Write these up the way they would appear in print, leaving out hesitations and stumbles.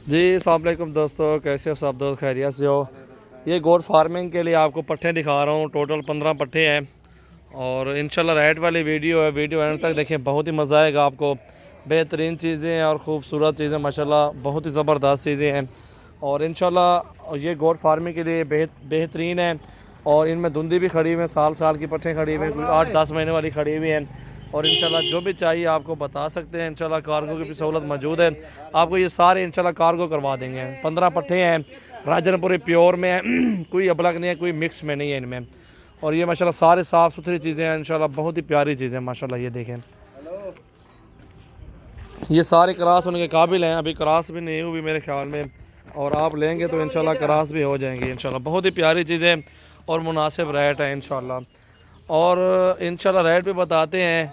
जी अस्सलाम वालेकुम दोस्तों, कैसे हो सब दोस्त? खैरियत से हो? ये गोट फार्मिंग के लिए आपको पट्ठे दिखा रहा हूँ। टोटल 15 पट्ठे हैं और इंशाल्लाह रेट वाली वीडियो है। वीडियो एंड तक देखें, बहुत ही मज़ा आएगा आपको। बेहतरीन चीज़ें हैं और ख़ूबसूरत चीज़ें, माशाल्लाह बहुत ही ज़बरदस्त चीज़ें हैं। और इंशाल्लाह ये गोट फार्मिंग के लिए बेहतरीन है। और इनमें धुंधी भी खड़ी हुई है, साल साल की पट्ठे खड़ी हुई हैं, 8-10 महीने वाली खड़ी हुई हैं। और इंशाल्लाह जो भी चाहिए आपको बता सकते हैं। इंशाल्लाह कार्गो की भी सहूलत मौजूद है। आपको ये सारे इंशाल्लाह कार्गो करवा देंगे। 15 पट्ठे हैं, राजनपुरी प्योर में है कोई अबलग नहीं है, कोई मिक्स में नहीं है इनमें। और ये माशाल्लाह सारे साफ़ सुथरी चीज़ें हैं, इंशाल्लाह बहुत ही प्यारी चीज़ें हैं माशाल्लाह। ये देखें, ये सारे क्रॉस होने के काबिल हैं। अभी क्रॉस भी नहीं हुई मेरे ख्याल में, और आप लेंगे तो इंशाल्लाह क्रॉस भी हो जाएंगी इंशाल्लाह। बहुत ही प्यारी चीज़ें और मुनासिब रेट है इंशाल्लाह। और इंशाल्लाह रेट भी बताते हैं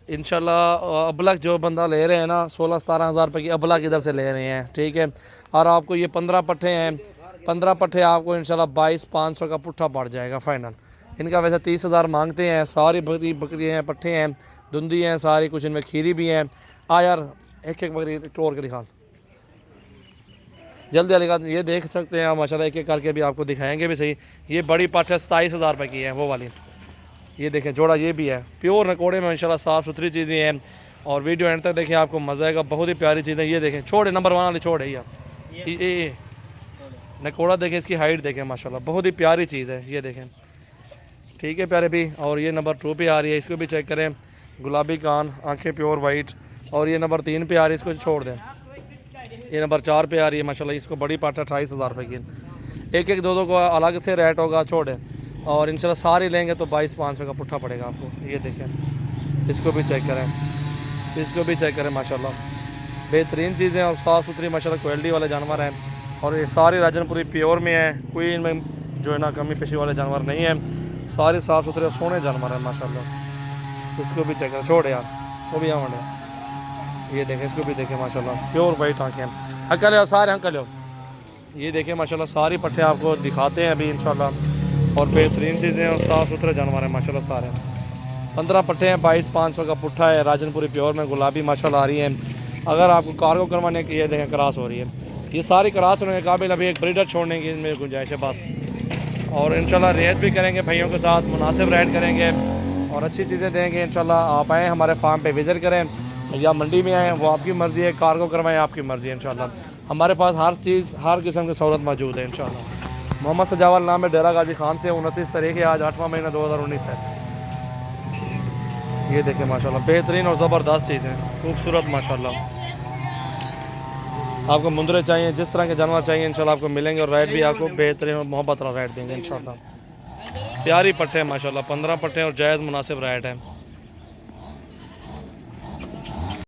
इंशाल्लाह। अबलग जो बंदा ले रहे हैं ना, 16-17 हज़ार रुपये की अबलग इधर से ले रहे हैं, ठीक है। और आपको ये 15 पट्ठे हैं, 15 पट्ठे आपको इंशाल्लाह 22,500 का पुट्ठा पड़ जाएगा फ़ाइनल। इनका वैसे 30,000 मांगते हैं। सारी बकरी हैं, पट्ठे हैं, धुंधी हैं सारी, कुछ इनमें खीरी भी हैं। आ यार, एक एक बकरी तोड़ के दिखा, जल्दी वाली का। ये देख सकते हैं आप माशाल्लाह, एक एक करके भी आपको दिखाएंगे भी सही। ये बड़ी पाठ है, 27,000 रुपये की है वो वाली। ये देखें जोड़ा, ये भी है प्योर नकोड़े में इंशाल्लाह, साफ़ सुथरी चीज़ें हैं। और वीडियो एंड तक देखें, आपको मज़ा आएगा। बहुत ही प्यारी चीज़ें। ये देखें, छोड़ नंबर 1 वाली छोड़ है यार। ये नकोड़ा देखें, इसकी हाइट देखें माशाल्लाह, बहुत ही प्यारी चीज़ है। ये देखें, ठीक है प्यारे भी। और ये नंबर 2 पे आ रही है, इसको भी चेक करें। गुलाबी कान, आंखें प्योर वाइट। और ये नंबर 3 पे आ रही है, इसको छोड़ दें। ये नंबर 4 पे आ रही है माशाल्लाह, इसको बड़ी पाट 28,000 रुपये की। एक एक दो दो को अलग से रेट होगा, छोड़े। और इंशाल्लाह सारी लेंगे तो 22,500 का पुट्ठा पड़ेगा आपको। ये देखें, इसको भी चेक करें, इसको भी चेक करें माशाल्लाह। बेहतरीन चीज़ें और साफ़ सुथरी माशाल्लाह क्वालिटी वाले जानवर हैं। और ये सारी राजनपुरी प्योर में है, कोई इनमें जो है ना कमी पेशी वाले जानवर नहीं है। सारे साफ़ सुथरे सोने जानवर हैं माशाल्लाह। इसको भी चेक करें, छोड़ यार, वो भी यहाँ। ये देखें, इसको भी देखें माशाल्लाह, प्योर वाइट आँखें। अंकल हो सारे, अंकल हो। ये देखें माशाल्लाह, सारी पट्ठे आपको दिखाते हैं अभी इंशाल्लाह। और बेहतरीन चीज़ें और साफ़ सुथरे जानवर हैं माशाल्लाह सारे। 15 पट्ठे हैं, 22,500 का पुट्ठा है। राजनपुरी प्योर में गुलाबी माशाल्लाह आ रही है। अगर आपको कार्गो करवाने की, ये देखें क्रॉस हो रही है। ये सारी क्रॉस होने के काबिल, अभी एक ब्रीडर छोड़ने की इनमें गुंजाइश है बस। और इंशाल्लाह रेट भी करेंगे भाइयों के साथ, मुनासिब रेट करेंगे और अच्छी चीज़ें देंगे इंशाल्लाह। आप आएँ हमारे फार्म पे विज़िट करें या मंडी में आएँ, वो आपकी मर्ज़ी है। कार्गो करवाएँ, आपकी मर्ज़ी है इंशाल्लाह। हमारे पास हर चीज़, हर किस्म की सहूलत मौजूद है इंशाल्लाह। मोहम्मद सजावल नाम है, डेरा गाजी खान से। 29 तारीख है आज, 8वां महीना 2019 है। ये देखें माशाल्लाह, बेहतरीन और ज़बरदस्त चीज़ है, खूबसूरत माशाल्लाह। आपको मुंदरे चाहिए, जिस तरह के जानवर चाहिए इंशाल्लाह आपको मिलेंगे। और रेट भी आपको बेहतरीन और मोहब्बत वाला रेट देंगे इंशाल्लाह। प्यारी पट्टे हैं माशाल्लाह, 15 पट्टे और जायज़ मुनासिब रेट है।